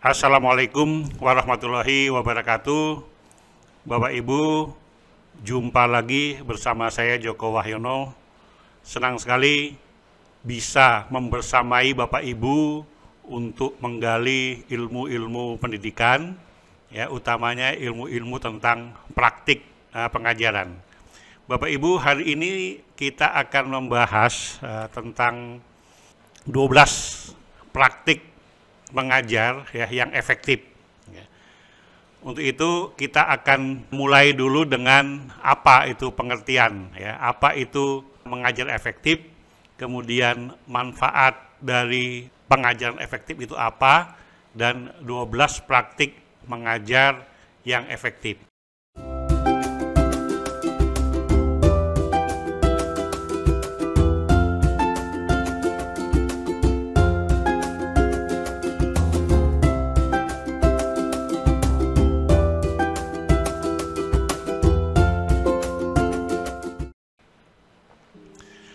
Assalamualaikum warahmatullahi wabarakatuh. Bapak Ibu, jumpa lagi bersama saya Joko Wahyono. Senang sekali bisa membersamai Bapak Ibu untuk menggali ilmu-ilmu pendidikan, ya, utamanya ilmu-ilmu tentang praktik pengajaran. Bapak Ibu, hari ini kita akan membahas tentang 12 praktik mengajar ya yang efektif. Untuk itu kita akan mulai dulu dengan apa itu pengertian, ya, apa itu mengajar efektif, kemudian manfaat dari pengajaran efektif itu apa, dan 12 praktik mengajar yang efektif.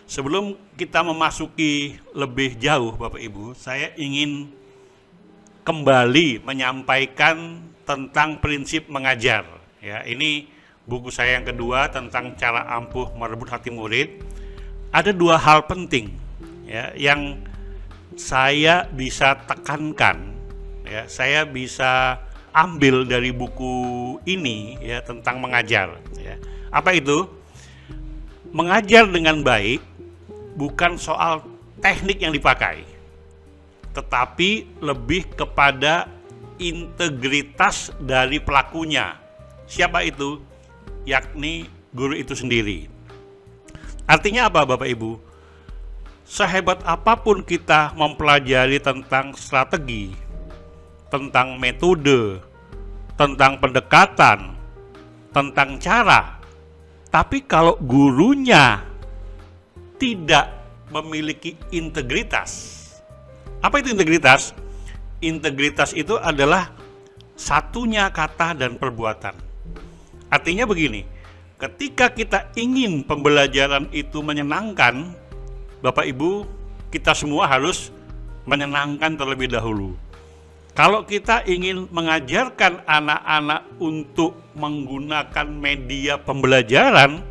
Sebelum kita memasuki lebih jauh Bapak Ibu, saya ingin kembali menyampaikan tentang prinsip mengajar. Ya, ini buku saya yang kedua tentang cara ampuh merebut hati murid. Ada dua hal penting ya yang saya bisa tekankan, ya, saya bisa ambil dari buku ini ya tentang mengajar. Ya. Apa itu? Mengajar dengan baik bukan soal teknik yang dipakai, tetapi lebih kepada integritas dari pelakunya. Siapa itu? Yakni guru itu sendiri. Artinya apa Bapak Ibu? Sehebat apapun kita mempelajari tentang strategi, tentang metode, tentang pendekatan, tentang cara, tapi kalau gurunya tidak memiliki integritas. Apa itu integritas? Integritas itu adalah satunya kata dan perbuatan. Artinya begini, ketika kita ingin pembelajaran itu menyenangkan, Bapak Ibu, kita semua harus menyenangkan terlebih dahulu. Kalau kita ingin mengajarkan anak-anak untuk menggunakan media pembelajaran,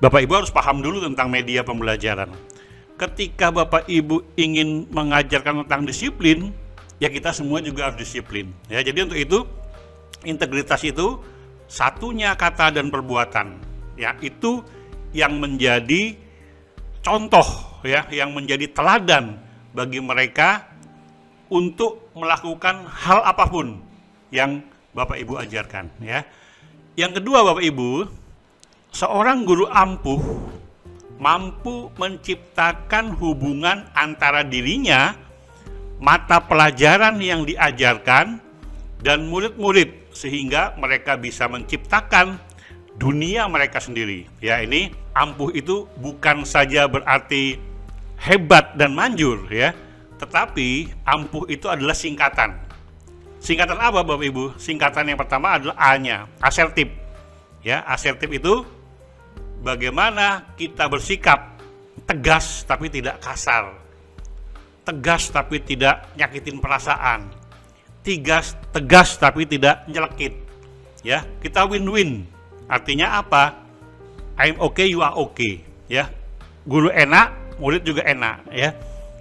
Bapak Ibu harus paham dulu tentang media pembelajaran. Ketika Bapak Ibu ingin mengajarkan tentang disiplin, ya kita semua juga harus disiplin. Ya, jadi untuk itu integritas itu satunya kata dan perbuatan. Ya, itu yang menjadi contoh ya, yang menjadi teladan bagi mereka untuk melakukan hal apapun yang Bapak Ibu ajarkan. Ya. Yang kedua Bapak Ibu, seorang guru ampuh mampu menciptakan hubungan antara dirinya, mata pelajaran yang diajarkan, dan murid-murid sehingga mereka bisa menciptakan dunia mereka sendiri. Ya, ini ampuh itu bukan saja berarti hebat dan manjur ya, tetapi ampuh itu adalah singkatan. Singkatan apa Bapak Ibu? Singkatan yang pertama adalah A-nya, asertif. Ya, asertif itu bagaimana kita bersikap tegas tapi tidak kasar, tegas tapi tidak nyakitin perasaan, tegas tapi tidak nyelekit. Ya, kita win-win. Artinya apa? I'm okay, you are okay. Ya, guru enak, murid juga enak. Ya,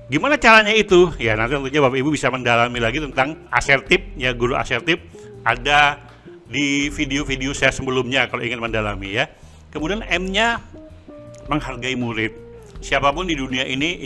gimana caranya itu? Ya, nanti tentunya Bapak Ibu bisa mendalami lagi tentang asertif. Ya, guru asertif ada di video-video saya sebelumnya kalau ingin mendalami ya. Kemudian M-nya menghargai murid. Siapapun di dunia ini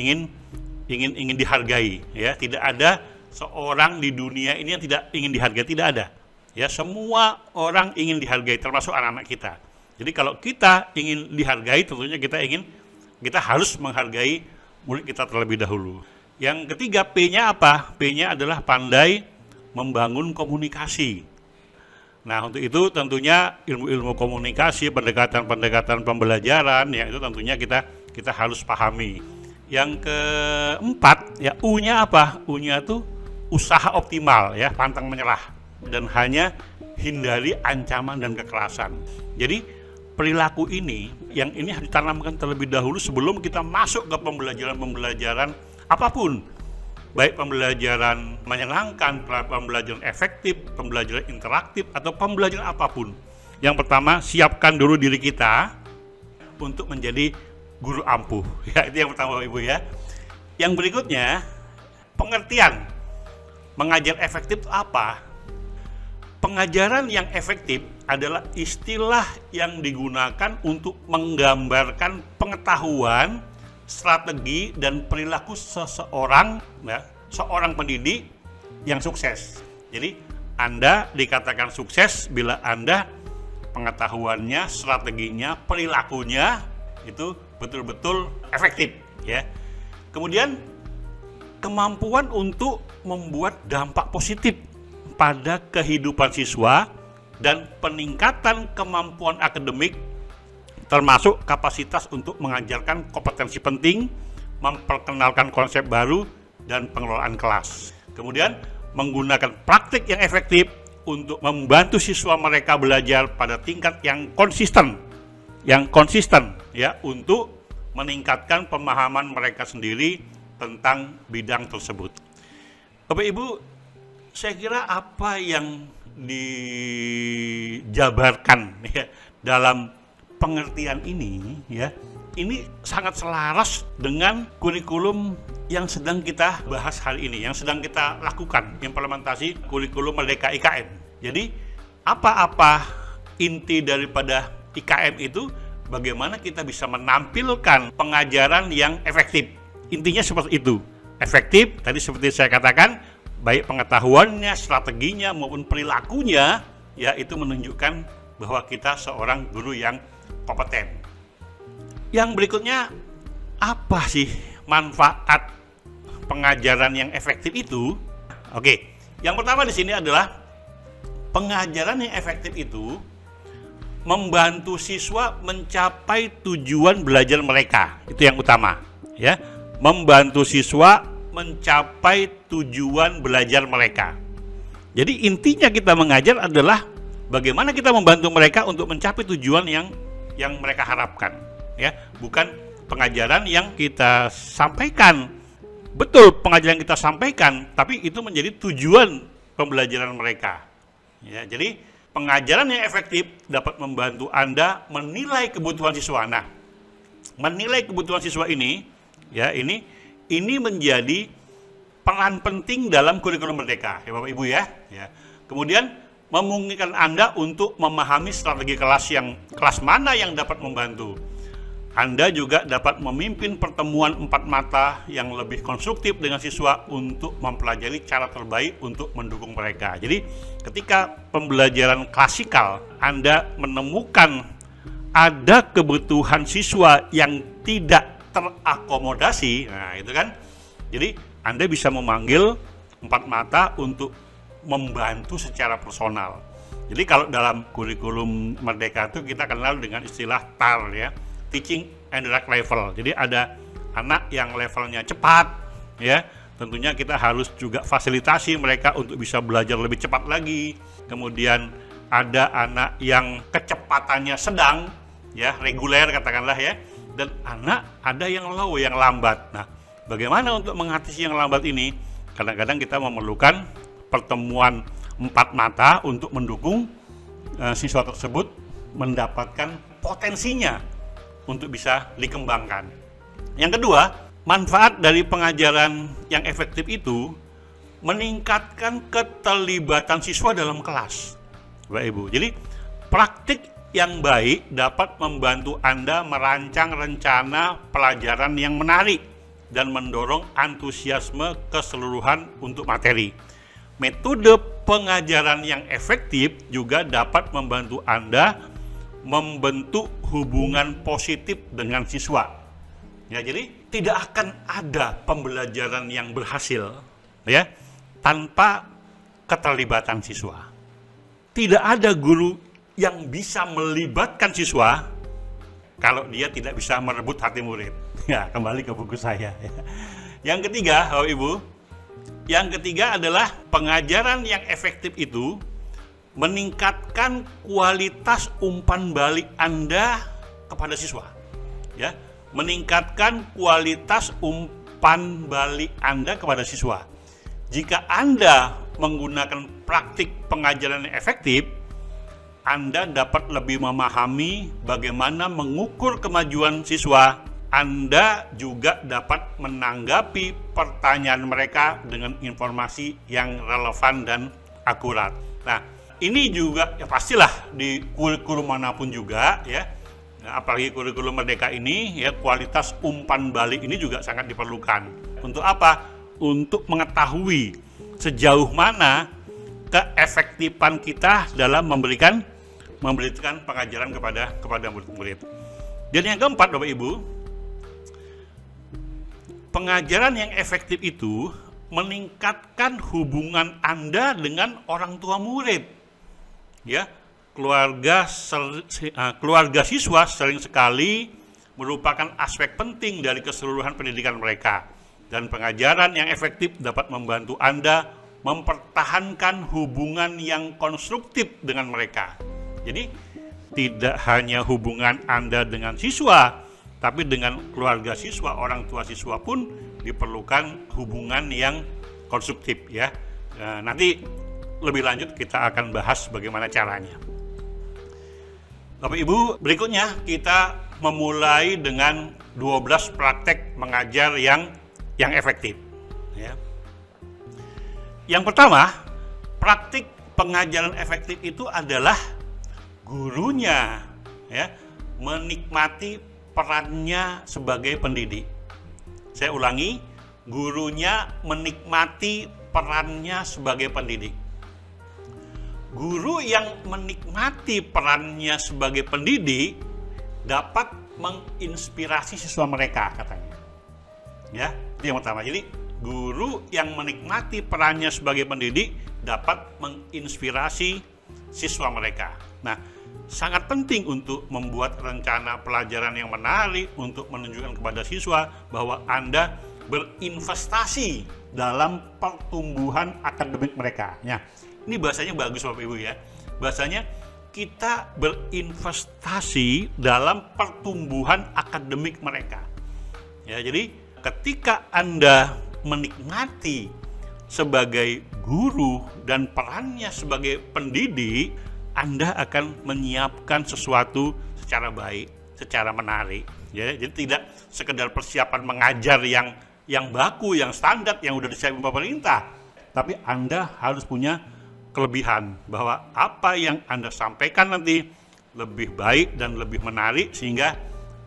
ingin dihargai ya. Tidak ada seorang di dunia ini yang tidak ingin dihargai, tidak ada. Ya, semua orang ingin dihargai termasuk anak-anak kita. Jadi kalau kita ingin dihargai, tentunya kita harus menghargai murid kita terlebih dahulu. Yang ketiga P-nya apa? P-nya adalah pandai membangun komunikasi. Nah, untuk itu tentunya ilmu-ilmu komunikasi, pendekatan-pendekatan pembelajaran, ya itu tentunya kita harus pahami. Yang keempat, ya U-nya apa? U-nya itu usaha optimal, ya, pantang menyerah, dan hanya hindari ancaman dan kekerasan. Jadi perilaku ini harus ditanamkan terlebih dahulu sebelum kita masuk ke pembelajaran apapun. baik pembelajaran menyenangkan, pembelajaran efektif, pembelajaran interaktif, atau pembelajaran apapun. Yang pertama, siapkan dulu diri kita untuk menjadi guru ampuh. Ya, itu yang pertama, Bapak Ibu ya. Yang berikutnya, pengertian mengajar efektif itu apa? Pengajaran yang efektif adalah istilah yang digunakan untuk menggambarkan pengetahuan, strategi, dan perilaku seseorang, ya, seorang pendidik yang sukses. Jadi Anda dikatakan sukses bila Anda pengetahuannya, strateginya, perilakunya itu betul-betul efektif, ya. Kemudian kemampuan untuk membuat dampak positif pada kehidupan siswa dan peningkatan kemampuan akademik, termasuk kapasitas untuk mengajarkan kompetensi penting, memperkenalkan konsep baru, dan pengelolaan kelas. Kemudian menggunakan praktik yang efektif untuk membantu siswa mereka belajar pada tingkat yang konsisten ya, untuk meningkatkan pemahaman mereka sendiri tentang bidang tersebut. Bapak Ibu, saya kira apa yang dijabarkan ya dalam pengertian ini ya, ini sangat selaras dengan kurikulum yang sedang kita bahas hari ini, yang sedang kita lakukan, implementasi kurikulum Merdeka IKM. Jadi apa-apa inti daripada IKM itu, bagaimana kita bisa menampilkan pengajaran yang efektif. Intinya seperti itu, efektif tadi seperti saya katakan, baik pengetahuannya, strateginya maupun perilakunya, ya, itu menunjukkan bahwa kita seorang guru yang kompeten. Yang berikutnya, apa sih manfaat pengajaran yang efektif itu? Oke, yang pertama di sini adalah pengajaran yang efektif itu membantu siswa mencapai tujuan belajar mereka. Itu yang utama, ya. Membantu siswa mencapai tujuan belajar mereka. Jadi intinya kita mengajar adalah bagaimana kita membantu mereka untuk mencapai tujuan yang mereka harapkan, ya. Bukan pengajaran yang kita sampaikan. Betul, pengajaran yang kita sampaikan, tapi itu menjadi tujuan pembelajaran mereka. Ya, jadi pengajaran yang efektif dapat membantu Anda menilai kebutuhan siswa. Nah, menilai kebutuhan siswa ini, ya, ini menjadi peran penting dalam kurikulum Merdeka, ya Bapak Ibu ya. Ya. Kemudian memungkinkan Anda untuk memahami strategi kelas mana yang dapat membantu. Anda juga dapat memimpin pertemuan 4 mata yang lebih konstruktif dengan siswa untuk mempelajari cara terbaik untuk mendukung mereka. Jadi ketika pembelajaran klasikal Anda menemukan ada kebutuhan siswa yang tidak terakomodasi, nah itu kan, jadi Anda bisa memanggil 4 mata untuk membantu secara personal. Jadi kalau dalam kurikulum Merdeka itu kita kenal dengan istilah TAR, ya, Teaching and Direct Level. Jadi ada anak yang levelnya cepat, ya, tentunya kita harus juga fasilitasi mereka untuk bisa belajar lebih cepat lagi. Kemudian ada anak yang kecepatannya sedang, ya, reguler katakanlah, ya, dan anak ada yang low, yang lambat. Nah, bagaimana untuk mengatasi yang lambat ini? Kadang-kadang kita memerlukan pertemuan 4 mata untuk mendukung siswa tersebut mendapatkan potensinya untuk bisa dikembangkan. Yang kedua, manfaat dari pengajaran yang efektif itu meningkatkan keterlibatan siswa dalam kelas, Bapak Ibu. Jadi praktik yang baik dapat membantu Anda merancang rencana pelajaran yang menarik dan mendorong antusiasme keseluruhan untuk materi. Metode pengajaran yang efektif juga dapat membantu Anda membentuk hubungan positif dengan siswa. Ya, jadi tidak akan ada pembelajaran yang berhasil, ya, tanpa keterlibatan siswa. Tidak ada guru yang bisa melibatkan siswa kalau dia tidak bisa merebut hati murid. Ya, kembali ke buku saya. Yang ketiga, Bapak Ibu, yang ketiga adalah pengajaran yang efektif itu meningkatkan kualitas umpan balik Anda kepada siswa. Ya, meningkatkan kualitas umpan balik Anda kepada siswa. Jika Anda menggunakan praktik pengajaran yang efektif, Anda dapat lebih memahami bagaimana mengukur kemajuan siswa. Anda juga dapat menanggapi pertanyaan mereka dengan informasi yang relevan dan akurat. Nah, ini juga ya pastilah di kurikulum manapun juga ya. Nah, apalagi kurikulum Merdeka ini ya, kualitas umpan balik ini juga sangat diperlukan. Untuk apa? Untuk mengetahui sejauh mana keefektifan kita dalam memberikan pengajaran kepada murid-murid. Dan yang keempat, Bapak Ibu, pengajaran yang efektif itu meningkatkan hubungan Anda dengan orang tua murid. Ya, keluarga siswa sering sekali merupakan aspek penting dari keseluruhan pendidikan mereka. Dan pengajaran yang efektif dapat membantu Anda mempertahankan hubungan yang konstruktif dengan mereka. Jadi, tidak hanya hubungan Anda dengan siswa, tapi dengan keluarga siswa, orang tua siswa pun diperlukan hubungan yang konstruktif ya. Nah, nanti lebih lanjut kita akan bahas bagaimana caranya. Bapak Ibu, berikutnya kita memulai dengan 12 praktek mengajar yang efektif ya. Yang pertama, praktik pengajaran efektif itu adalah gurunya ya menikmati perannya sebagai pendidik. Saya ulangi, gurunya menikmati perannya sebagai pendidik. Guru yang menikmati perannya sebagai pendidik dapat menginspirasi siswa mereka, katanya. Ya, itu yang pertama. Jadi, guru yang menikmati perannya sebagai pendidik dapat menginspirasi siswa mereka. Nah, sangat penting untuk membuat rencana pelajaran yang menarik untuk menunjukkan kepada siswa bahwa Anda berinvestasi dalam pertumbuhan akademik mereka. Ya, ini bahasanya bagus Bapak Ibu ya. Bahasanya kita berinvestasi dalam pertumbuhan akademik mereka. Ya, jadi ketika Anda menikmati sebagai guru dan perannya sebagai pendidik, Anda akan menyiapkan sesuatu secara baik, secara menarik. Ya, jadi tidak sekedar persiapan mengajar yang baku, yang standar, yang udah disiapkan pemerintah, tapi Anda harus punya kelebihan bahwa apa yang Anda sampaikan nanti lebih baik dan lebih menarik sehingga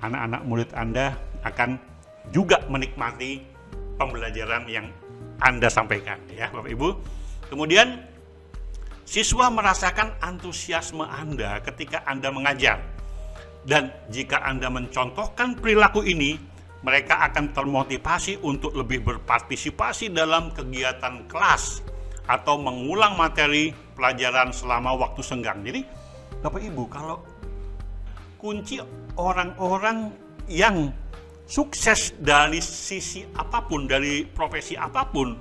anak-anak murid Anda akan juga menikmati pembelajaran yang Anda sampaikan ya Bapak Ibu. Kemudian siswa merasakan antusiasme Anda ketika Anda mengajar. Dan jika Anda mencontohkan perilaku ini, mereka akan termotivasi untuk lebih berpartisipasi dalam kegiatan kelas atau mengulang materi pelajaran selama waktu senggang. Jadi, Bapak Ibu, kalau kunci orang-orang yang sukses dari sisi apapun, dari profesi apapun,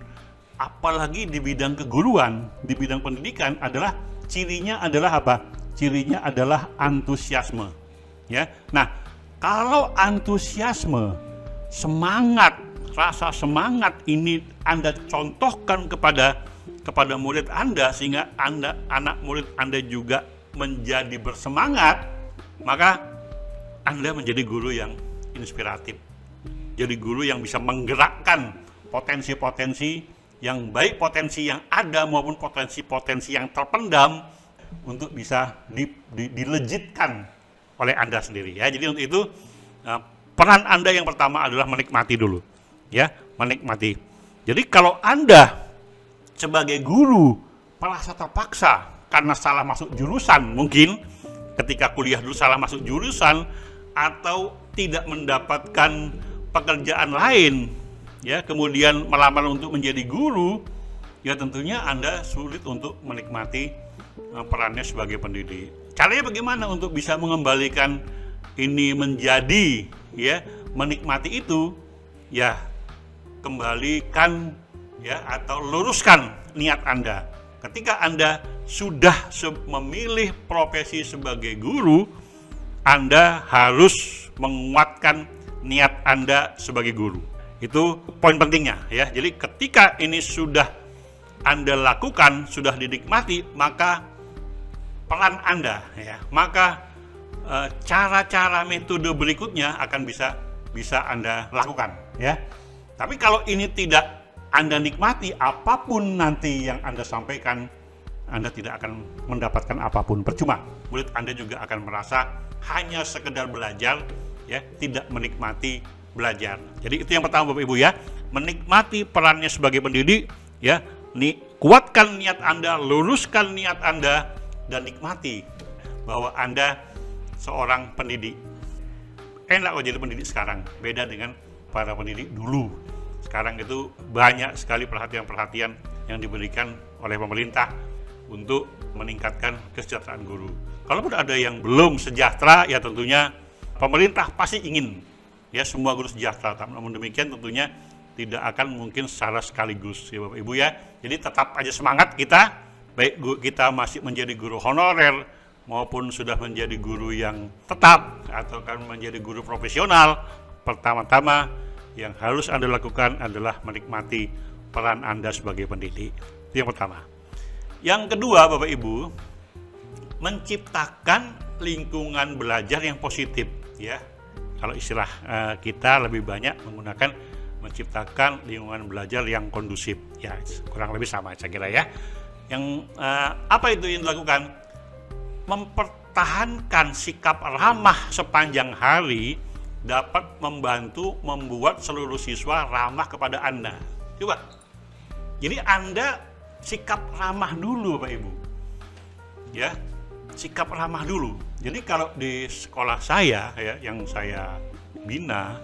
apalagi di bidang keguruan, di bidang pendidikan, adalah cirinya adalah apa? Cirinya adalah antusiasme. Ya. Nah, kalau antusiasme, semangat, rasa semangat ini Anda contohkan kepada murid Anda sehingga anak murid Anda juga menjadi bersemangat, maka Anda menjadi guru yang inspiratif. Jadi guru yang bisa menggerakkan potensi-potensi yang baik, potensi yang ada maupun potensi-potensi yang terpendam untuk bisa dilejitkan oleh Anda sendiri ya. Jadi untuk itu peran Anda yang pertama adalah menikmati dulu. Ya, menikmati. Jadi kalau Anda sebagai guru merasa terpaksa karena salah masuk jurusan, mungkin ketika kuliah dulu salah masuk jurusan atau tidak mendapatkan pekerjaan lain, ya kemudian melamar untuk menjadi guru, ya tentunya Anda sulit untuk menikmati perannya sebagai pendidik. Caranya bagaimana untuk bisa mengembalikan ini menjadi ya menikmati itu? Ya kembalikan ya atau luruskan niat Anda. Ketika Anda sudah memilih profesi sebagai guru, Anda harus menguatkan niat Anda sebagai guru. Itu poin pentingnya ya. Jadi ketika ini sudah Anda lakukan, sudah dinikmati, maka peran Anda ya, maka cara-cara metode berikutnya akan bisa Anda lakukan ya. Tapi kalau ini tidak Anda nikmati, apapun nanti yang Anda sampaikan, Anda tidak akan mendapatkan apapun, percuma. Murid Anda juga akan merasa hanya sekedar belajar ya, tidak menikmati belajar. Jadi itu yang pertama Bapak Ibu ya, menikmati perannya sebagai pendidik ya, kuatkan niat Anda, luruskan niat Anda, dan nikmati bahwa Anda seorang pendidik. Enak kok jadi pendidik sekarang, beda dengan para pendidik dulu. Sekarang itu banyak sekali perhatian-perhatian yang diberikan oleh pemerintah untuk meningkatkan kesejahteraan guru. Kalaupun ada yang belum sejahtera, ya tentunya pemerintah pasti ingin ya semua guru sejahtera. Namun demikian tentunya tidak akan mungkin secara sekaligus ya Bapak Ibu ya. Jadi tetap aja semangat kita, baik kita masih menjadi guru honorer maupun sudah menjadi guru yang tetap atau kan menjadi guru profesional. Pertama-tama yang harus Anda lakukan adalah menikmati peran Anda sebagai pendidik. Itu yang pertama. Yang kedua Bapak Ibu, menciptakan lingkungan belajar yang positif ya. Kalau istilah kita lebih banyak menggunakan menciptakan lingkungan belajar yang kondusif ya, kurang lebih sama saya kira ya. Yang apa itu yang dilakukan? Mempertahankan sikap ramah sepanjang hari dapat membantu membuat seluruh siswa ramah kepada Anda. Coba, jadi Anda sikap ramah dulu Bapak Ibu ya, sikap ramah dulu. Jadi kalau di sekolah saya ya, yang saya bina,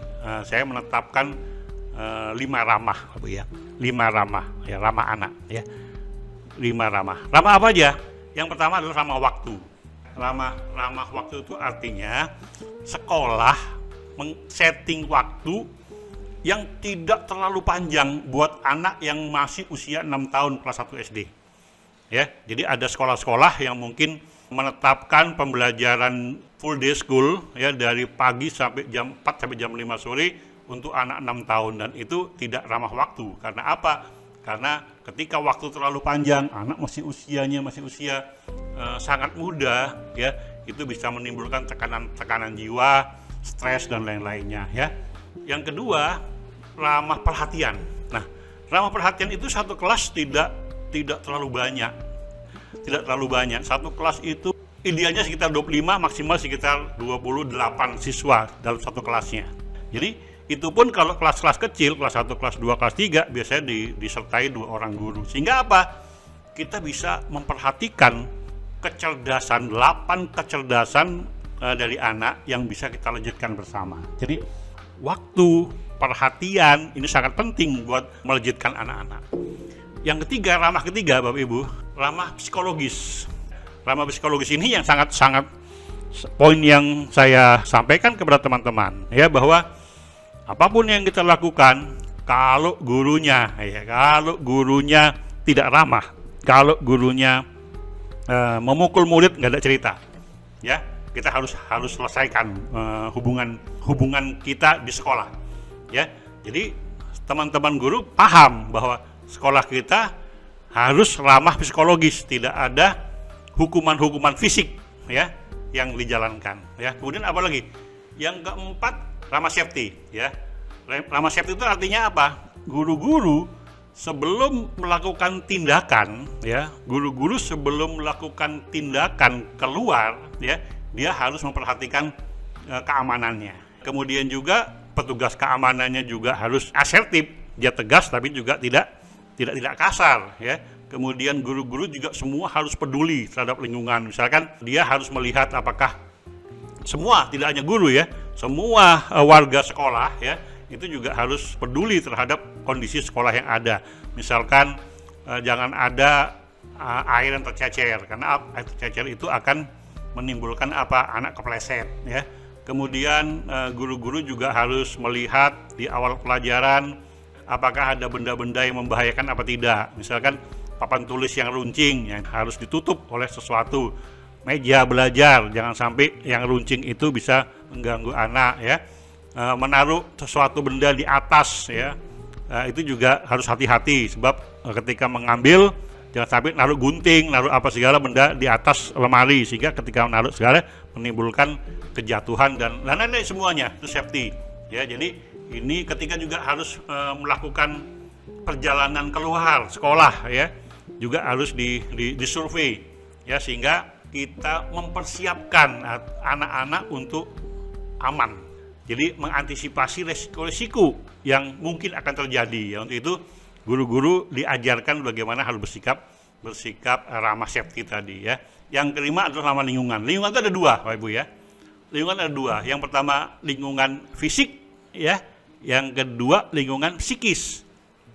saya menetapkan 5 ramah Bapak ya, 5 ramah ya, ramah anak ya, 5 ramah. Ramah apa aja? Yang pertama adalah ramah waktu. Ramah waktu itu artinya sekolah men-setting waktu yang tidak terlalu panjang buat anak yang masih usia 6 tahun kelas 1 SD. Ya, jadi ada sekolah-sekolah yang mungkin menetapkan pembelajaran full day school ya, dari pagi sampai jam 4 sampai jam 5 sore untuk anak 6 tahun, dan itu tidak ramah waktu. Karena apa? Karena ketika waktu terlalu panjang, anak masih usia sangat muda ya, itu bisa menimbulkan tekanan jiwa, stres dan lain-lainnya ya. Yang kedua, ramah perhatian. Nah, ramah perhatian itu satu kelas tidak terlalu banyak. Tidak terlalu banyak. Satu kelas itu idealnya sekitar 25, maksimal sekitar 28 siswa dalam satu kelasnya. Jadi itu pun kalau kelas-kelas kecil, kelas 1, kelas 2, kelas 3 biasanya disertai 2 orang guru. Sehingga apa? Kita bisa memperhatikan kecerdasan, 8 kecerdasan dari anak yang bisa kita lanjutkan bersama. Jadi waktu, perhatian ini sangat penting buat melejitkan anak-anak. Yang ketiga, ramah ketiga Bapak Ibu, ramah psikologis. Ramah psikologis ini yang sangat poin yang saya sampaikan kepada teman-teman ya, bahwa apapun yang kita lakukan, kalau gurunya tidak ramah, kalau gurunya memukul murid, nggak ada cerita ya. Kita harus selesaikan hubungan kita di sekolah ya. Jadi teman-teman guru paham bahwa sekolah kita harus ramah psikologis, tidak ada hukuman fisik ya yang dijalankan ya. Kemudian apa lagi? Yang keempat, ramah safety ya. Ramah safety itu artinya apa? Guru-guru sebelum melakukan tindakan ya, guru-guru sebelum melakukan tindakan keluar ya, dia harus memperhatikan keamanannya. Kemudian juga petugas keamanannya juga harus asertif, dia tegas tapi juga tidak kasar ya. Kemudian guru-guru juga semua harus peduli terhadap lingkungan. Misalkan dia harus melihat apakah semua, tidak hanya guru ya, semua warga sekolah ya, itu juga harus peduli terhadap kondisi sekolah yang ada. Misalkan jangan ada air yang tercecer, karena air tercecer itu akan menimbulkan anak kepleset ya. Kemudian guru-guru juga harus melihat di awal pelajaran apakah ada benda-benda yang membahayakan apa tidak. Misalkan papan tulis yang runcing yang harus ditutup oleh sesuatu, meja belajar jangan sampai yang runcing itu bisa mengganggu anak ya. menaruh sesuatu benda di atas ya, itu juga harus hati-hati sebab ketika mengambil jangan sampai naruh gunting, naruh apa segala benda di atas lemari sehingga ketika menaruh segala menimbulkan kejatuhan dan lain-lain semuanya, itu safety ya. Jadi ini ketika juga harus melakukan perjalanan keluar sekolah ya, juga harus disurvei ya, sehingga kita mempersiapkan anak-anak untuk aman. Jadi mengantisipasi resiko-resiko yang mungkin akan terjadi ya. Untuk itu guru-guru diajarkan bagaimana harus bersikap ramah safety tadi ya. Yang kelima adalah ramah lingkungan. Lingkungan itu ada dua, Bapak Ibu ya. Lingkungan ada dua. Yang pertama lingkungan fisik ya. Yang kedua lingkungan psikis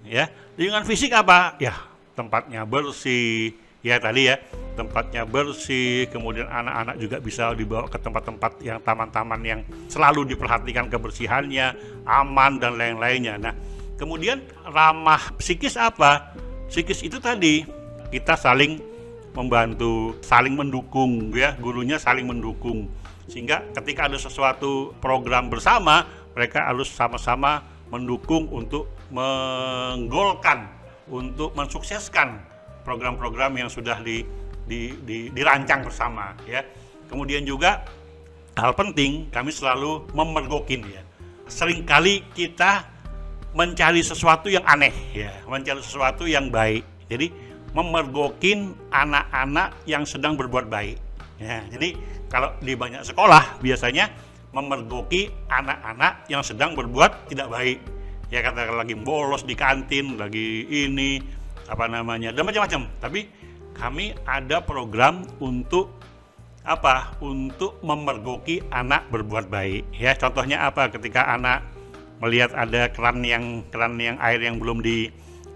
ya. Lingkungan fisik apa? Ya, tempatnya bersih ya tadi ya, tempatnya bersih, kemudian anak-anak juga bisa dibawa ke tempat-tempat yang taman-taman yang selalu diperhatikan kebersihannya, aman dan lain-lainnya. Nah, kemudian ramah psikis apa? Psikis itu tadi kita saling membantu, saling mendukung ya, gurunya saling mendukung. Sehingga ketika ada sesuatu program bersama, mereka harus sama-sama mendukung untuk menggolkan, untuk mensukseskan program-program yang sudah dirancang bersama ya. Kemudian juga hal penting, kami selalu memergokin ya. Seringkali kita mencari sesuatu yang aneh ya, mencari sesuatu yang baik. Jadi memergokin anak-anak yang sedang berbuat baik ya. Jadi kalau di banyak sekolah biasanya memergoki anak-anak yang sedang berbuat tidak baik ya, katakan lagi bolos di kantin, lagi ini apa namanya, dan macam-macam. Tapi kami ada program untuk apa? Untuk memergoki anak berbuat baik ya. Contohnya apa? Ketika anak melihat ada keran yang air yang belum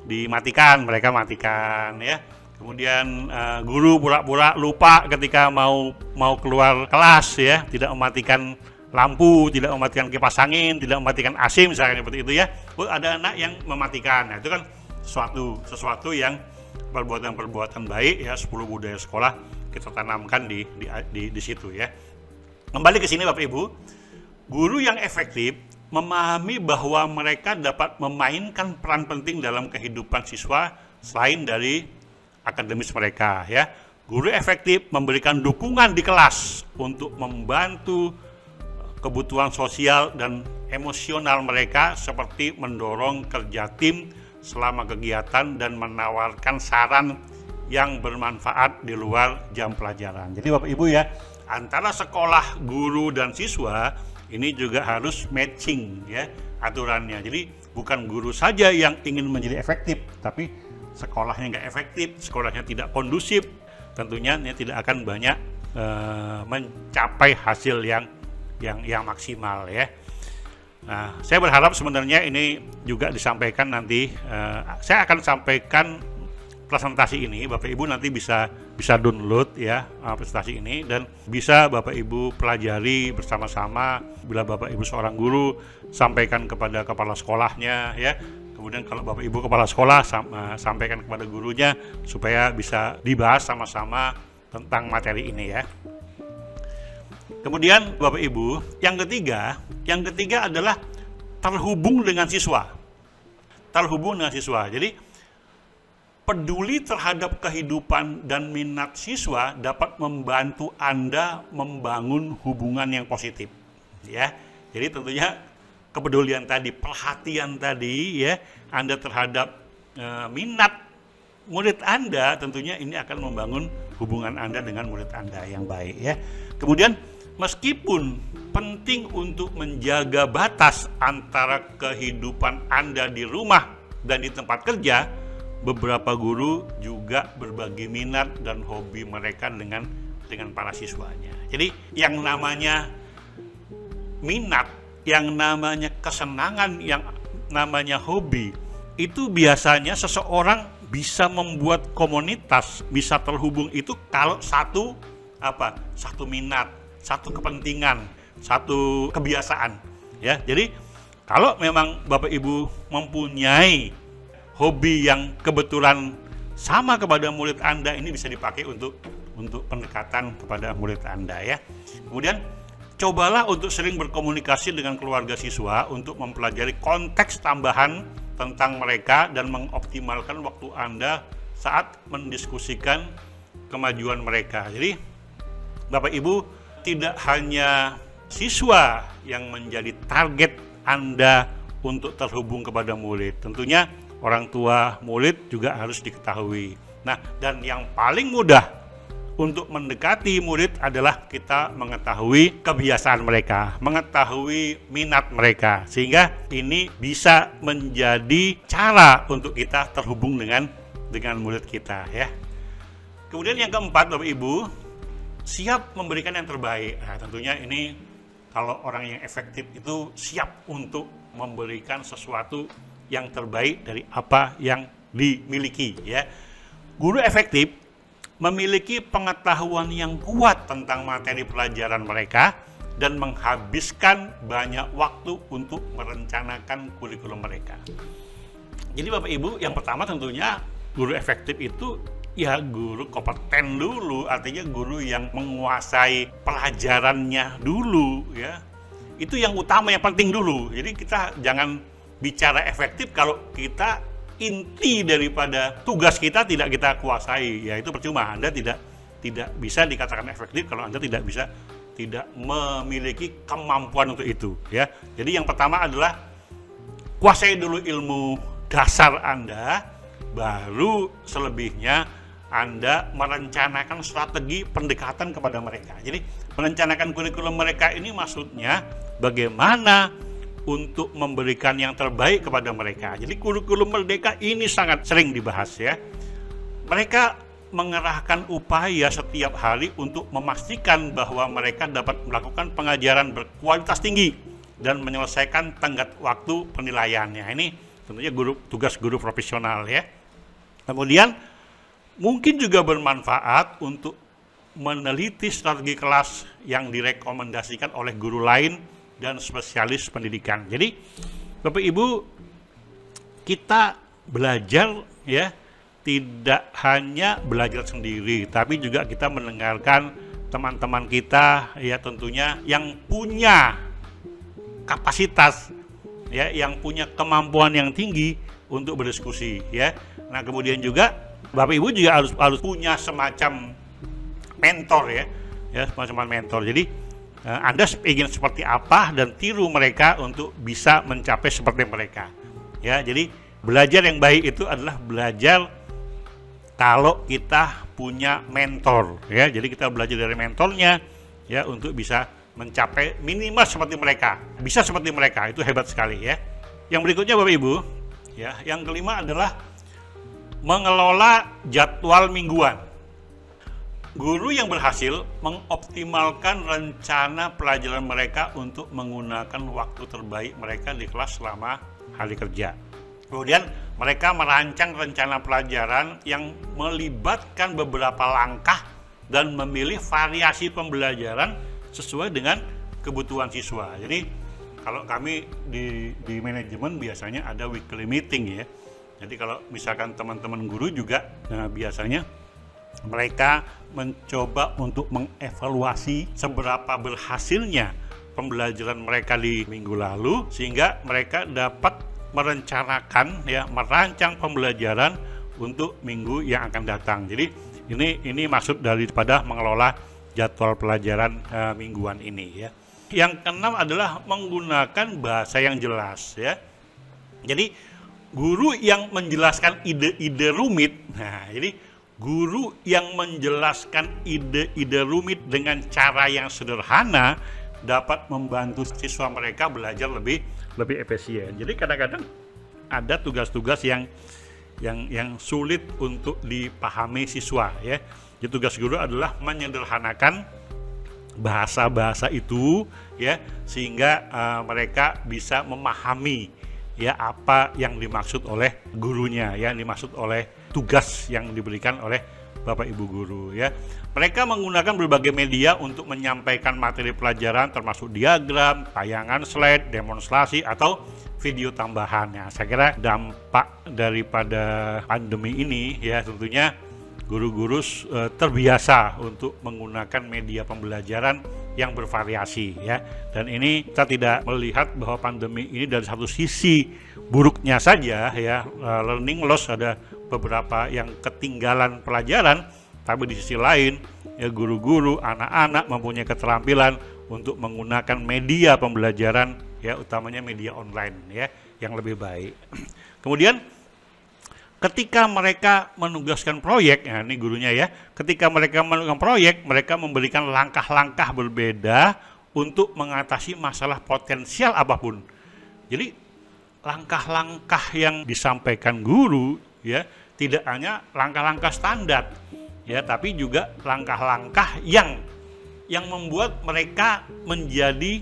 dimatikan, mereka matikan ya. Kemudian guru pura-pura lupa ketika mau keluar kelas ya, tidak mematikan lampu, tidak mematikan kipas angin, tidak mematikan AC misalnya seperti itu ya. Ada anak yang mematikan. Nah, itu kan sesuatu yang perbuatan-perbuatan baik ya, 10 budaya sekolah kita tanamkan di situ ya. Kembali ke sini Bapak Ibu, guru yang efektif memahami bahwa mereka dapat memainkan peran penting dalam kehidupan siswa selain dari akademis mereka ya. Guru efektif memberikan dukungan di kelas untuk membantu kebutuhan sosial dan emosional mereka seperti mendorong kerja tim selama kegiatan dan menawarkan saran yang bermanfaat di luar jam pelajaran. Jadi Bapak Ibu ya, antara sekolah, guru dan siswa ini juga harus matching ya aturannya. Jadi bukan guru saja yang ingin menjadi efektif, tapi sekolahnya nggak efektif, sekolahnya tidak kondusif, tentunya tidak akan banyak mencapai hasil yang maksimal ya. Nah, saya berharap sebenarnya ini juga disampaikan nanti. Saya akan sampaikan presentasi ini, Bapak Ibu nanti bisa download ya presentasi ini dan bisa Bapak Ibu pelajari bersama-sama. Bila Bapak Ibu seorang guru, sampaikan kepada kepala sekolahnya ya. Kemudian kalau Bapak Ibu kepala sekolah sampaikan kepada gurunya supaya bisa dibahas sama-sama tentang materi ini ya. Kemudian Bapak Ibu, yang ketiga adalah terhubung dengan siswa. Jadi peduli terhadap kehidupan dan minat siswa dapat membantu Anda membangun hubungan yang positif. Ya. Jadi tentunya kepedulian tadi, perhatian tadi ya Anda terhadap minat murid Anda, tentunya ini akan membangun hubungan Anda dengan murid Anda yang baik ya. Kemudian meskipun penting untuk menjaga batas antara kehidupan Anda di rumah dan di tempat kerja, beberapa guru juga berbagi minat dan hobi mereka dengan para siswanya. Jadi yang namanya minat, yang namanya kesenangan, yang namanya hobi, itu biasanya seseorang bisa membuat komunitas, bisa terhubung itu kalau satu minat, satu kepentingan, satu kebiasaan ya. Jadi kalau memang Bapak Ibu mempunyai hobi yang kebetulan sama kepada murid Anda, ini bisa dipakai untuk pendekatan kepada murid Anda ya. Kemudian cobalah untuk sering berkomunikasi dengan keluarga siswa untuk mempelajari konteks tambahan tentang mereka dan mengoptimalkan waktu Anda saat mendiskusikan kemajuan mereka. Jadi Bapak Ibu, tidak hanya siswa yang menjadi target Anda untuk terhubung kepada murid. Tentunya orang tua murid juga harus diketahui. Nah, dan yang paling mudah untuk mendekati murid adalah kita mengetahui kebiasaan mereka, mengetahui minat mereka, sehingga ini bisa menjadi cara untuk kita terhubung dengan murid kita, ya. Kemudian yang keempat, Bapak Ibu, siap memberikan yang terbaik. Nah, tentunya ini kalau orang yang efektif itu siap untuk memberikan sesuatu yang terbaik dari apa yang dimiliki, ya. Guru efektif memiliki pengetahuan yang kuat tentang materi pelajaran mereka dan menghabiskan banyak waktu untuk merencanakan kurikulum mereka. Jadi Bapak Ibu, yang pertama tentunya guru efektif itu ya guru kompeten dulu, artinya guru yang menguasai pelajarannya dulu, ya. Itu yang utama, yang penting dulu. Jadi kita jangan bicara efektif kalau kita inti daripada tugas kita tidak kita kuasai, ya itu percuma. Anda tidak bisa dikatakan efektif kalau Anda tidak memiliki kemampuan untuk itu, ya. Jadi yang pertama adalah kuasai dulu ilmu dasar Anda, baru selebihnya Anda merencanakan strategi pendekatan kepada mereka. Jadi merencanakan kurikulum mereka ini maksudnya bagaimana untuk memberikan yang terbaik kepada mereka. Jadi kurikulum merdeka ini sangat sering dibahas, ya. Mereka mengerahkan upaya setiap hari untuk memastikan bahwa mereka dapat melakukan pengajaran berkualitas tinggi dan menyelesaikan tenggat waktu penilaiannya. Ini tentunya tugas guru profesional, ya. Kemudian mungkin juga bermanfaat untuk meneliti strategi kelas yang direkomendasikan oleh guru lain dan spesialis pendidikan. Jadi Bapak Ibu, kita belajar, ya, tidak hanya belajar sendiri, tapi juga kita mendengarkan teman-teman kita, ya, tentunya yang punya kapasitas, ya, yang punya kemampuan yang tinggi untuk berdiskusi, ya. Nah, kemudian juga Bapak Ibu juga harus punya semacam mentor, ya, semacam mentor. Jadi Anda ingin seperti apa dan tiru mereka untuk bisa mencapai seperti mereka, ya. Jadi belajar yang baik itu adalah belajar kalau kita punya mentor, ya. Jadi kita belajar dari mentornya, ya, untuk bisa mencapai minimal seperti mereka, bisa seperti mereka, itu hebat sekali, ya. Yang berikutnya Bapak Ibu, ya, yang kelima adalah mengelola jadwal mingguan. Guru yang berhasil mengoptimalkan rencana pelajaran mereka untuk menggunakan waktu terbaik mereka di kelas selama hari kerja. Kemudian mereka merancang rencana pelajaran yang melibatkan beberapa langkah dan memilih variasi pembelajaran sesuai dengan kebutuhan siswa. Jadi kalau kami di manajemen biasanya ada weekly meeting, ya. Jadi kalau misalkan teman-teman guru juga biasanya mereka mencoba untuk mengevaluasi seberapa berhasilnya pembelajaran mereka di minggu lalu, sehingga mereka dapat merencanakan, ya, merancang pembelajaran untuk minggu yang akan datang. Jadi ini maksud daripada mengelola jadwal pelajaran mingguan ini, ya. Yang keenam adalah menggunakan bahasa yang jelas, ya. Jadi guru yang menjelaskan ide-ide rumit, jadi guru yang menjelaskan ide-ide rumit dengan cara yang sederhana dapat membantu siswa mereka belajar lebih efisien. Jadi kadang-kadang ada tugas-tugas yang sulit untuk dipahami siswa, ya. Jadi tugas guru adalah menyederhanakan bahasa-bahasa itu, ya, sehingga mereka bisa memahami, ya, apa yang dimaksud oleh gurunya, yang dimaksud oleh tugas yang diberikan oleh Bapak Ibu guru, ya. Mereka menggunakan berbagai media untuk menyampaikan materi pelajaran, termasuk diagram, tayangan slide, demonstrasi, atau video tambahannya. Saya kira dampak daripada pandemi ini, ya, tentunya guru-guru terbiasa untuk menggunakan media pembelajaran yang bervariasi ya. Dan ini kita tidak melihat bahwa pandemi ini dari satu sisi buruknya saja ya, learning loss, ada beberapa yang ketinggalan pelajaran, tapi di sisi lain ya guru-guru, anak-anak mempunyai keterampilan untuk menggunakan media pembelajaran ya, utamanya media online ya, yang lebih baik. Kemudian ketika mereka menugaskan proyek, ya ini gurunya ya, ketika mereka menugaskan proyek, mereka memberikan langkah-langkah berbeda untuk mengatasi masalah potensial apapun. Jadi langkah-langkah yang disampaikan guru ya, tidak hanya langkah-langkah standar ya, tapi juga langkah-langkah yang membuat mereka menjadi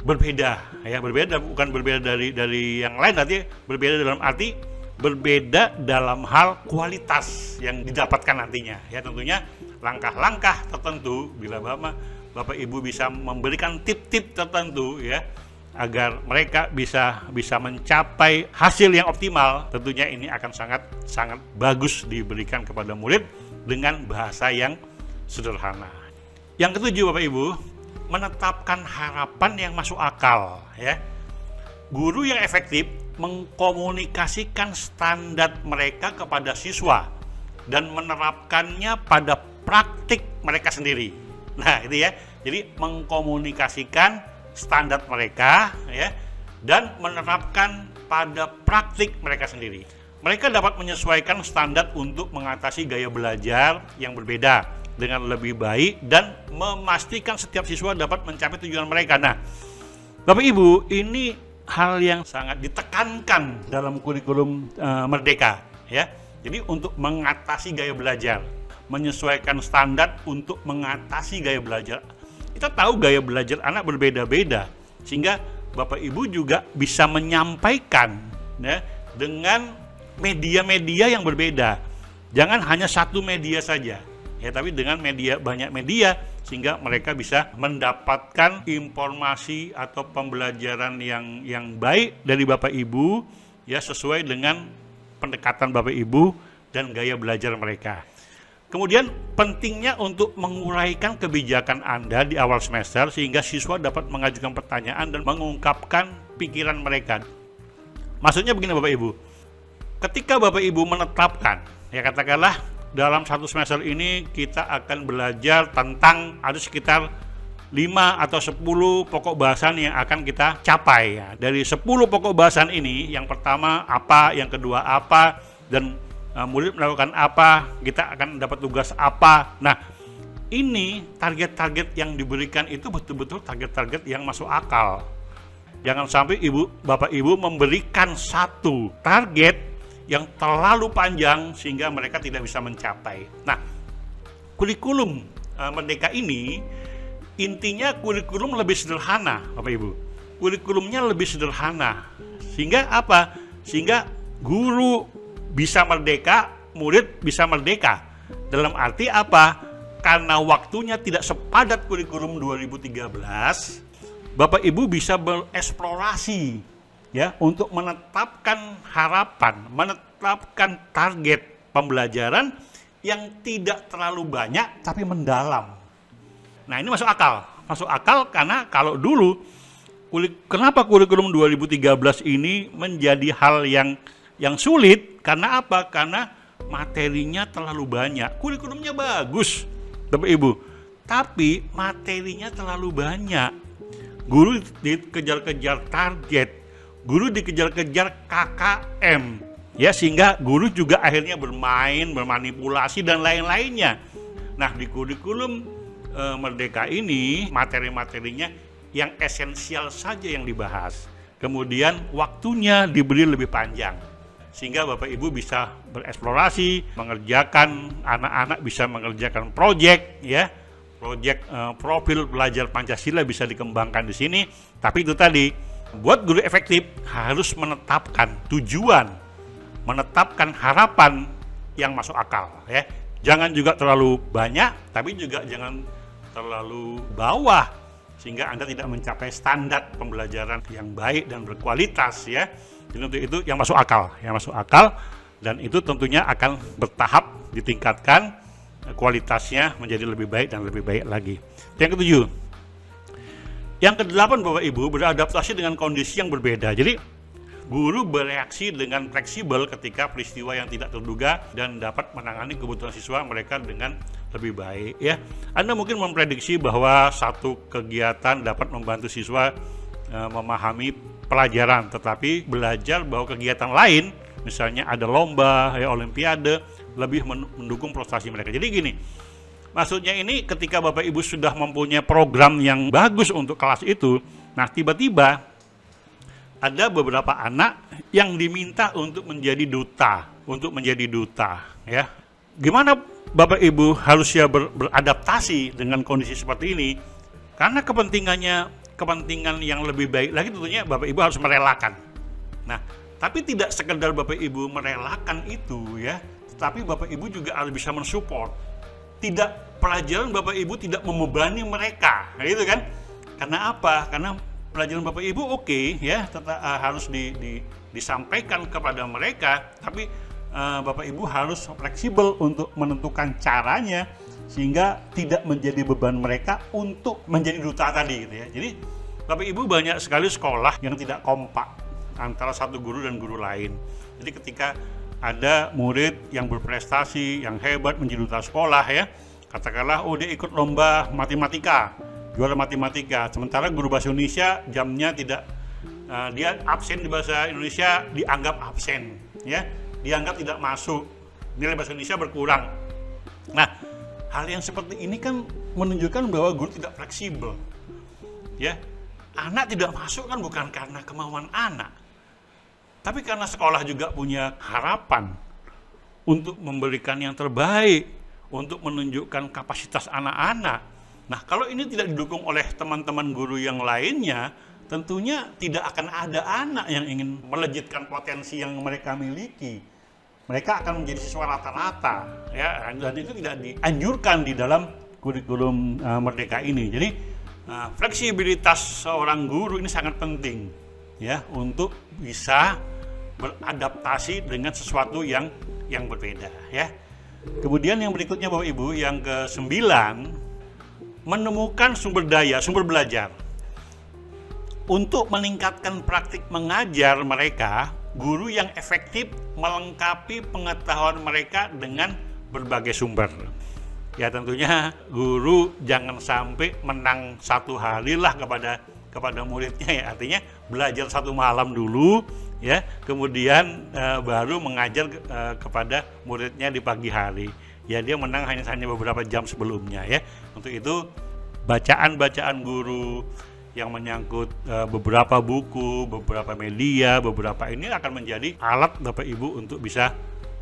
berbeda ya, berbeda bukan berbeda dari yang lain, nanti berbeda dalam arti berbeda dalam hal kualitas yang didapatkan nantinya ya. Tentunya langkah-langkah tertentu, bila Bapak Ibu bisa memberikan tip-tip tertentu ya, agar mereka bisa mencapai hasil yang optimal, tentunya ini akan sangat bagus diberikan kepada murid dengan bahasa yang sederhana. Yang ketujuh, Bapak Ibu, menetapkan harapan yang masuk akal ya. Guru yang efektif mengkomunikasikan standar mereka kepada siswa dan menerapkannya pada praktik mereka sendiri. Nah, itu ya. Jadi mengkomunikasikan standar mereka ya, dan menerapkan pada praktik mereka sendiri. Mereka dapat menyesuaikan standar untuk mengatasi gaya belajar yang berbeda dengan lebih baik dan memastikan setiap siswa dapat mencapai tujuan mereka. Nah, Bapak Ibu, ini hal yang sangat ditekankan dalam kurikulum Merdeka ya. Jadi untuk mengatasi gaya belajar, menyesuaikan standar untuk mengatasi gaya belajar. Kita tahu gaya belajar anak berbeda-beda, sehingga Bapak Ibu juga bisa menyampaikan ya, dengan media-media yang berbeda. Jangan hanya satu media saja ya, tapi dengan banyak media, sehingga mereka bisa mendapatkan informasi atau pembelajaran yang baik dari Bapak Ibu ya, sesuai dengan pendekatan Bapak Ibu dan gaya belajar mereka. Kemudian pentingnya untuk menguraikan kebijakan Anda di awal semester sehingga siswa dapat mengajukan pertanyaan dan mengungkapkan pikiran mereka. Maksudnya begini Bapak Ibu, ketika Bapak Ibu menetapkan ya, katakanlah dalam satu semester ini kita akan belajar tentang ada sekitar 5 atau 10 pokok bahasan yang akan kita capai ya. Dari 10 pokok bahasan ini, yang pertama apa, yang kedua apa, dan murid melakukan apa, kita akan dapat tugas apa. Nah, ini target-target yang diberikan itu betul-betul target-target yang masuk akal. Jangan sampai Bapak Ibu memberikan satu target yang terlalu panjang sehingga mereka tidak bisa mencapai. Nah, kurikulum Merdeka ini intinya kurikulum lebih sederhana, Bapak Ibu. Kurikulumnya lebih sederhana. Sehingga apa? Sehingga guru bisa merdeka, murid bisa merdeka. Dalam arti apa? Karena waktunya tidak sepadat kurikulum 2013, Bapak Ibu bisa bereksplorasi ya, untuk menetapkan harapan, menetapkan target pembelajaran yang tidak terlalu banyak tapi mendalam. Nah, ini masuk akal karena kalau dulu kenapa kurikulum 2013 ini menjadi hal yang sulit? Karena apa? Karena materinya terlalu banyak. Kurikulumnya bagus Bapak Ibu, tapi materinya terlalu banyak. Guru dikejar-kejar target, guru dikejar-kejar KKM, ya, sehingga guru juga akhirnya bermain, bermanipulasi dan lain-lainnya. Nah, di kurikulum Merdeka ini materi-materinya yang esensial saja yang dibahas. Kemudian waktunya diberi lebih panjang, sehingga Bapak Ibu bisa bereksplorasi, mengerjakan, anak-anak bisa mengerjakan proyek, ya, proyek profil belajar Pancasila bisa dikembangkan di sini. Tapi itu tadi, buat guru efektif harus menetapkan tujuan, menetapkan harapan yang masuk akal, ya. Jangan juga terlalu banyak, tapi juga jangan terlalu bawah, sehingga Anda tidak mencapai standar pembelajaran yang baik dan berkualitas, ya. Jadi untuk itu yang masuk akal, dan itu tentunya akan bertahap ditingkatkan kualitasnya menjadi lebih baik dan lebih baik lagi. Yang ketujuh, Yang kedelapan Bapak Ibu, beradaptasi dengan kondisi yang berbeda. Jadi guru bereaksi dengan fleksibel ketika peristiwa yang tidak terduga dan dapat menangani kebutuhan siswa mereka dengan lebih baik ya. Anda mungkin memprediksi bahwa satu kegiatan dapat membantu siswa memahami pelajaran, tetapi belajar bahwa kegiatan lain, misalnya ada lomba, ya olimpiade, lebih mendukung prestasi mereka. Jadi gini, maksudnya ini ketika Bapak Ibu sudah mempunyai program yang bagus untuk kelas itu, nah tiba-tiba ada beberapa anak yang diminta untuk menjadi duta, ya. Gimana Bapak Ibu harusnya beradaptasi dengan kondisi seperti ini? Karena kepentingan yang lebih baik lagi tentunya Bapak Ibu harus merelakan. Nah, tapi tidak sekedar Bapak Ibu merelakan itu ya, tapi Bapak Ibu juga harus bisa mensupport. Tidak, pelajaran Bapak Ibu tidak membebani mereka, gitu kan? Karena apa? Karena pelajaran Bapak Ibu oke, ya, tetap harus disampaikan kepada mereka, tapi Bapak Ibu harus fleksibel untuk menentukan caranya sehingga tidak menjadi beban mereka untuk menjadi duta tadi, gitu ya. Jadi Bapak Ibu banyak sekali sekolah yang tidak kompak antara satu guru dan guru lain. Jadi ketika ada murid yang berprestasi, yang hebat menjadi duta sekolah ya, katakanlah dia ikut lomba matematika, juara matematika, sementara guru bahasa Indonesia jamnya tidak, dia absen di bahasa Indonesia dianggap absen ya, dianggap tidak masuk, nilai bahasa Indonesia berkurang. Nah, hal yang seperti ini kan menunjukkan bahwa guru tidak fleksibel ya. Anak tidak masuk kan bukan karena kemauan anak, tapi karena sekolah juga punya harapan untuk memberikan yang terbaik, untuk menunjukkan kapasitas anak-anak. Nah, kalau ini tidak didukung oleh teman-teman guru yang lainnya, tentunya tidak akan ada anak yang ingin melejitkan potensi yang mereka miliki. Mereka akan menjadi siswa rata-rata, ya, dan itu tidak dianjurkan di dalam kurikulum Merdeka ini. Jadi, fleksibilitas seorang guru ini sangat penting, ya, untuk bisa beradaptasi dengan sesuatu yang berbeda ya. Kemudian yang berikutnya Bapak Ibu, yang ke-9, menemukan sumber daya, sumber belajar. Untuk meningkatkan praktik mengajar mereka, guru yang efektif melengkapi pengetahuan mereka dengan berbagai sumber. Ya tentunya guru jangan sampai menang satu hari lah kepada muridnya ya, artinya belajar satu malam dulu ya, kemudian baru mengajar kepada muridnya di pagi hari. Ya dia menang hanya beberapa jam sebelumnya ya. Untuk itu bacaan-bacaan guru yang menyangkut beberapa buku, beberapa media, beberapa ini akan menjadi alat Bapak Ibu untuk bisa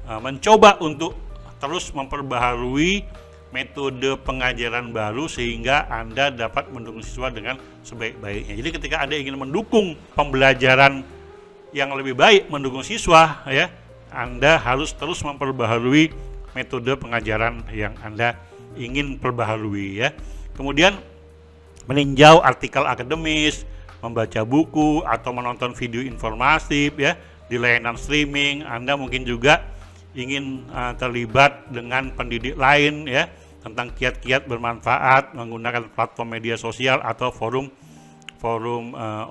mencoba untuk terus memperbaharui metode pengajaran baru sehingga Anda dapat mendukung siswa dengan sebaik-baiknya. Jadi ketika Anda ingin mendukung pembelajaran yang lebih baik, mendukung siswa ya, Anda harus terus memperbaharui metode pengajaran yang Anda ingin perbaharui ya. Kemudian meninjau artikel akademis, membaca buku atau menonton video informatif ya di layanan streaming. Anda mungkin juga ingin terlibat dengan pendidik lain ya tentang kiat-kiat bermanfaat menggunakan platform media sosial atau forum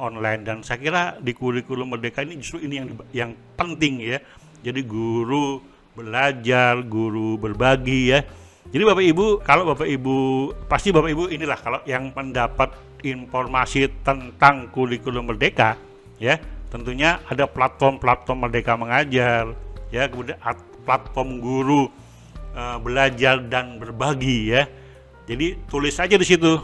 online. Dan saya kira di kurikulum Merdeka ini justru ini yang penting ya. Jadi guru belajar, guru berbagi ya. Jadi Bapak Ibu, kalau Bapak Ibu, pasti Bapak Ibu inilah kalau yang mendapat informasi tentang kurikulum Merdeka ya, tentunya ada platform Merdeka Mengajar ya, kemudian platform guru belajar dan berbagi ya. Jadi tulis saja di situ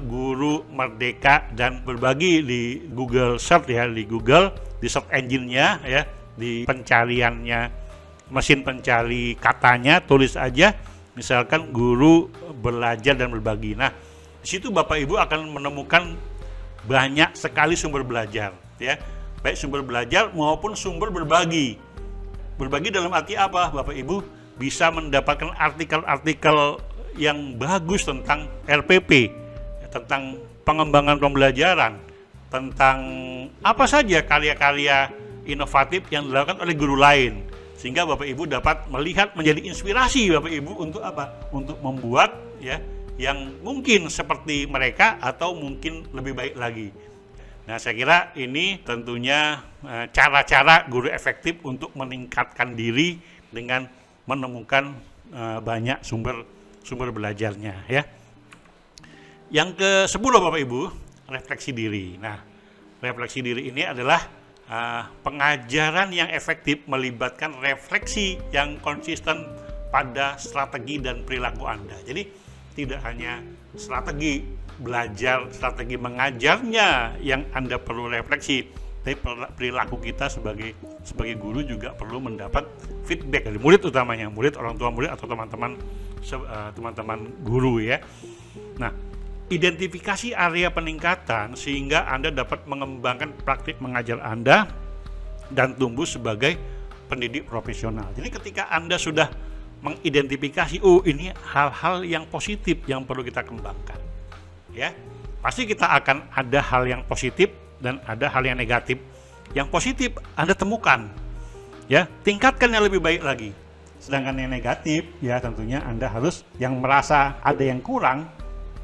guru Merdeka dan berbagi di Google Search ya, di Google, di search engine-nya ya, di pencariannya, mesin pencari katanya tulis aja misalkan guru belajar dan berbagi. Nah, di situ Bapak Ibu akan menemukan banyak sekali sumber belajar ya. Baik sumber belajar maupun sumber berbagi. Berbagi dalam arti apa? Bapak Ibu bisa mendapatkan artikel-artikel yang bagus tentang RPP, tentang pengembangan pembelajaran, tentang apa saja karya-karya inovatif yang dilakukan oleh guru lain, sehingga Bapak Ibu dapat melihat menjadi inspirasi Bapak Ibu untuk apa? Untuk membuat ya yang mungkin seperti mereka atau mungkin lebih baik lagi. Nah, saya kira ini tentunya cara-cara guru efektif untuk meningkatkan diri dengan menemukan banyak sumber belajarnya, ya. Yang ke-10 Bapak Ibu, refleksi diri. Nah, refleksi diri ini adalah pengajaran yang efektif melibatkan refleksi yang konsisten pada strategi dan perilaku Anda. Jadi tidak hanya strategi belajar, strategi mengajarnya yang Anda perlu refleksi, tapi perilaku kita sebagai guru juga perlu mendapat feedback dari murid, utamanya murid, orang tua murid, atau teman-teman guru, ya. Nah, identifikasi area peningkatan sehingga Anda dapat mengembangkan praktik mengajar Anda dan tumbuh sebagai pendidik profesional. Jadi ketika Anda sudah mengidentifikasi, oh ini hal-hal yang positif yang perlu kita kembangkan, ya, pasti kita akan ada hal yang positif dan ada hal yang negatif. Yang positif Anda temukan, ya, tingkatkan yang lebih baik lagi. Sedangkan yang negatif, ya, tentunya Anda harus, yang merasa ada yang kurang,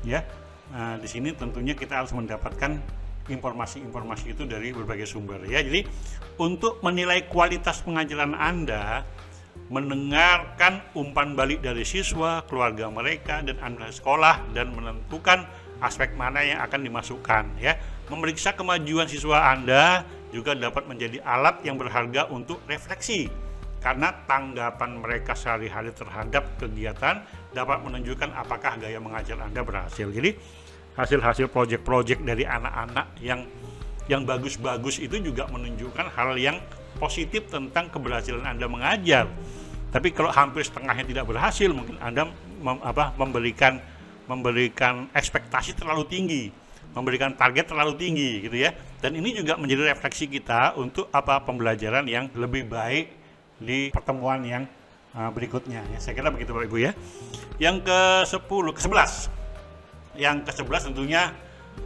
ya, di sini tentunya kita harus mendapatkan informasi-informasi itu dari berbagai sumber, ya. Jadi untuk menilai kualitas pengajaran Anda, mendengarkan umpan balik dari siswa, keluarga mereka, dan Anda sekolah, dan menentukan aspek mana yang akan dimasukkan, ya. Memeriksa kemajuan siswa Anda juga dapat menjadi alat yang berharga untuk refleksi, karena tanggapan mereka sehari-hari terhadap kegiatan dapat menunjukkan apakah gaya mengajar Anda berhasil. Jadi hasil-hasil proyek-proyek dari anak-anak yang bagus-bagus itu juga menunjukkan hal yang positif tentang keberhasilan Anda mengajar. Tapi kalau hampir setengahnya tidak berhasil, mungkin Anda memberikan ekspektasi terlalu tinggi, memberikan target terlalu tinggi, gitu ya. Dan ini juga menjadi refleksi kita untuk pembelajaran yang lebih baik di pertemuan yang berikutnya, ya. Saya kira begitu Bapak Ibu, ya. Yang ke-11 tentunya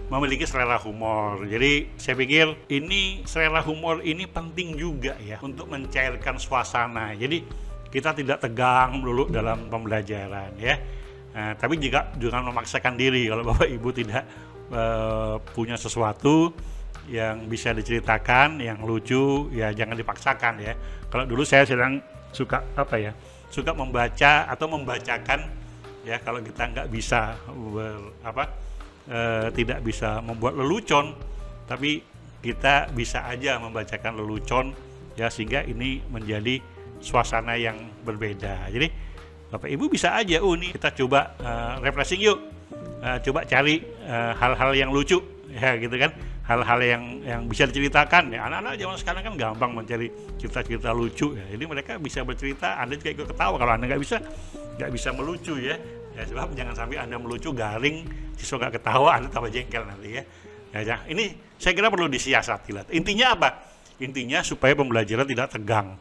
memiliki selera humor. Jadi saya pikir ini selera humor ini penting juga, ya, untuk mencairkan suasana. Jadi kita tidak tegang dulu dalam pembelajaran, ya. Tapi juga jangan memaksakan diri. Kalau Bapak Ibu tidak punya sesuatu yang bisa diceritakan, yang lucu, ya jangan dipaksakan, ya. Kalau dulu saya sedang suka membaca atau membacakan, ya, kalau kita nggak bisa tidak bisa membuat lelucon, tapi kita bisa aja membacakan lelucon, ya, sehingga ini menjadi suasana yang berbeda. Jadi Bapak Ibu bisa aja, nih kita coba refreshing yuk, coba cari hal-hal yang lucu, ya, gitu kan, hal-hal yang bisa diceritakan, ya. Anak-anak zaman sekarang kan gampang mencari cerita-cerita lucu, ya. Jadi mereka bisa bercerita, Anda juga ikut ketawa. Kalau Anda nggak bisa melucu, ya, sebab jangan sampai Anda melucu garing, siswa nggak ketawa, Anda tambah jengkel nanti, ya. Ya, ini saya kira perlu disiasati lah. Intinya apa? Intinya supaya pembelajaran tidak tegang,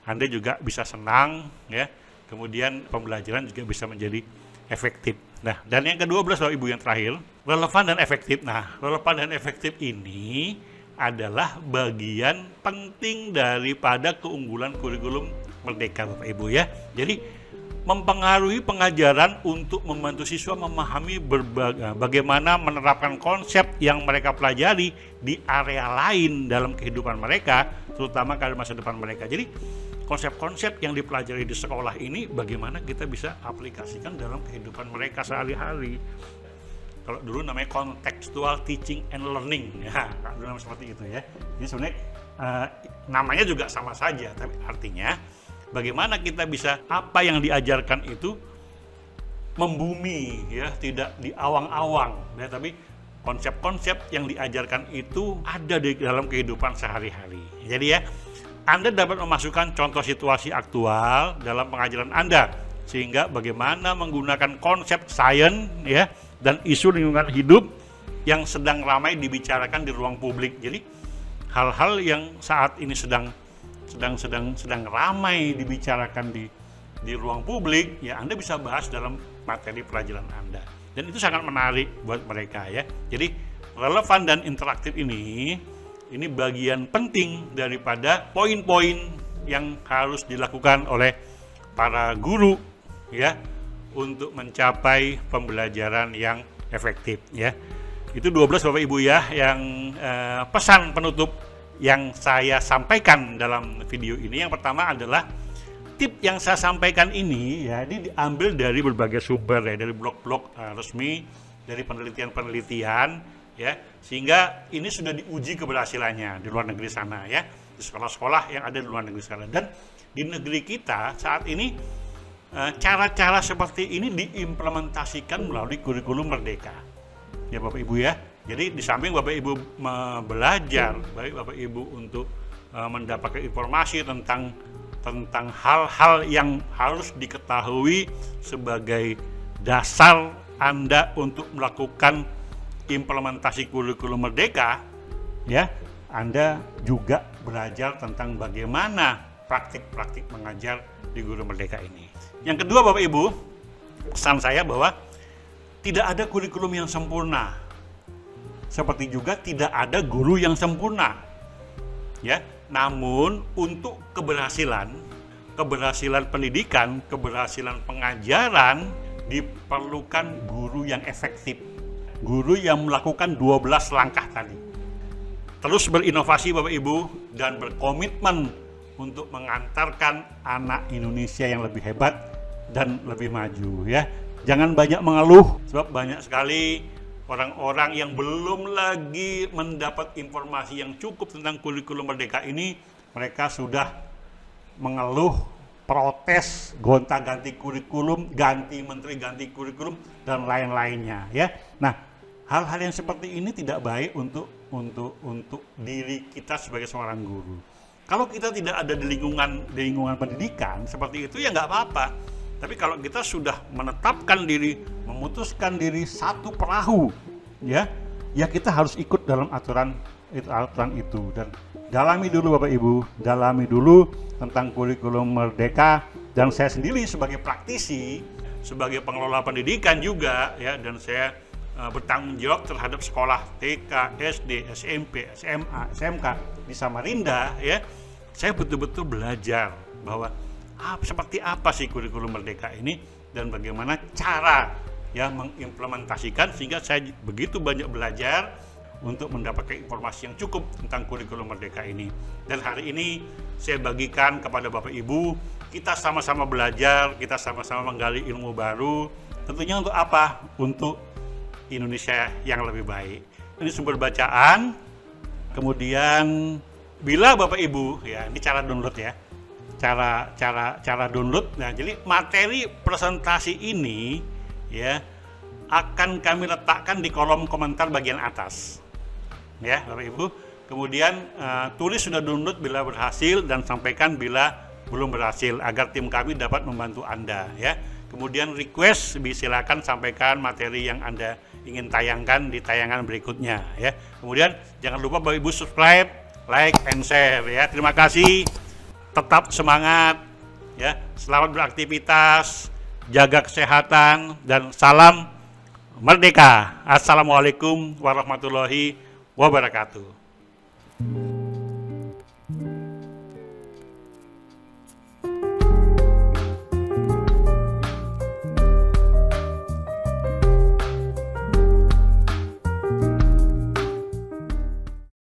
Anda juga bisa senang, ya. Kemudian pembelajaran juga bisa menjadi efektif. Nah, dan yang ke-12 Bapak Ibu, yang terakhir, relevan dan efektif. Nah, relevan dan efektif ini adalah bagian penting daripada keunggulan kurikulum Merdeka Bapak Ibu, ya. Jadi mempengaruhi pengajaran untuk membantu siswa memahami bagaimana menerapkan konsep yang mereka pelajari di area lain dalam kehidupan mereka, terutama pada masa depan mereka. Jadi konsep-konsep yang dipelajari di sekolah ini bagaimana kita bisa aplikasikan dalam kehidupan mereka sehari-hari. Kalau dulu namanya contextual teaching and learning, ya, dulu namanya seperti itu, ya. Jadi sebenarnya namanya juga sama saja, tapi artinya bagaimana kita bisa apa yang diajarkan itu membumi, ya, tidak di awang-awang, ya, tapi konsep-konsep yang diajarkan itu ada di dalam kehidupan sehari-hari. Jadi, ya, Anda dapat memasukkan contoh situasi aktual dalam pengajaran Anda, sehingga bagaimana menggunakan konsep sains, ya, dan isu lingkungan hidup yang sedang ramai dibicarakan di ruang publik. Jadi hal-hal yang saat ini sedang ramai dibicarakan di ruang publik, ya, Anda bisa bahas dalam materi pelajaran Anda, dan itu sangat menarik buat mereka, ya. Jadi relevan dan interaktif ini bagian penting daripada poin-poin yang harus dilakukan oleh para guru, ya, untuk mencapai pembelajaran yang efektif ya. Itu 12 Bapak Ibu ya yang pesan penutup yang saya sampaikan dalam video ini. Yang pertama adalah tip yang saya sampaikan ini ya, ini diambil dari berbagai sumber ya, dari blog-blog resmi, dari penelitian-penelitian ya, sehingga ini sudah diuji keberhasilannya di luar negeri sana ya, di sekolah-sekolah yang ada di luar negeri sana. Dan di negeri kita saat ini cara-cara seperti ini diimplementasikan melalui kurikulum Merdeka ya Bapak Ibu ya. Jadi di samping Bapak Ibu belajar, baik Bapak Ibu untuk mendapatkan informasi tentang hal-hal yang harus diketahui sebagai dasar Anda untuk melakukan implementasi kurikulum Merdeka ya, Anda juga belajar tentang bagaimana praktik-praktik mengajar di guru Merdeka ini. Yang kedua Bapak Ibu, pesan saya bahwa tidak ada kurikulum yang sempurna, seperti juga tidak ada guru yang sempurna ya. Namun untuk keberhasilan pendidikan, keberhasilan pengajaran, diperlukan guru yang efektif, guru yang melakukan 12 langkah tadi. Terus berinovasi Bapak Ibu dan berkomitmen untuk mengantarkan anak Indonesia yang lebih hebat dan lebih maju ya. Jangan banyak mengeluh, sebab banyak sekali orang-orang yang belum lagi mendapat informasi yang cukup tentang kurikulum Merdeka ini. Mereka sudah mengeluh, protes, gonta-ganti kurikulum, ganti menteri, ganti kurikulum, dan lain-lainnya ya. Nah, hal-hal yang seperti ini tidak baik untuk diri kita sebagai seorang guru. Kalau kita tidak ada di lingkungan pendidikan seperti itu ya nggak apa-apa. Tapi kalau kita sudah menetapkan diri, memutuskan diri satu perahu, ya kita harus ikut dalam aturan itu. Dan dalami dulu Bapak Ibu, dalami dulu tentang kurikulum Merdeka. Dan saya sendiri sebagai praktisi, sebagai pengelola pendidikan juga, ya, dan saya bertanggung jawab terhadap sekolah TK, SD, SMP, SMA, SMK di Samarinda, ya. Saya betul-betul belajar bahwa seperti apa sih kurikulum Merdeka ini dan bagaimana cara ya mengimplementasikan, sehingga saya begitu banyak belajar untuk mendapatkan informasi yang cukup tentang kurikulum Merdeka ini. Dan hari ini saya bagikan kepada Bapak Ibu, kita sama-sama belajar, kita sama-sama menggali ilmu baru. Tentunya untuk apa? Untuk Indonesia yang lebih baik. Ini sumber bacaan. Kemudian bila Bapak Ibu, ya ini cara download ya. Cara download. Nah, jadi materi presentasi ini ya akan kami letakkan di kolom komentar bagian atas. Ya, Bapak Ibu. Kemudian tulis sudah download bila berhasil dan sampaikan bila belum berhasil agar tim kami dapat membantu Anda ya. Kemudian request silakan sampaikan materi yang Anda ingin tayangkan di tayangan berikutnya ya. Kemudian jangan lupa Bapak Ibu subscribe, like and share ya. Terima kasih. Tetap semangat ya. Selamat beraktivitas, jaga kesehatan dan salam merdeka. Assalamualaikum warahmatullahi wabarakatuh.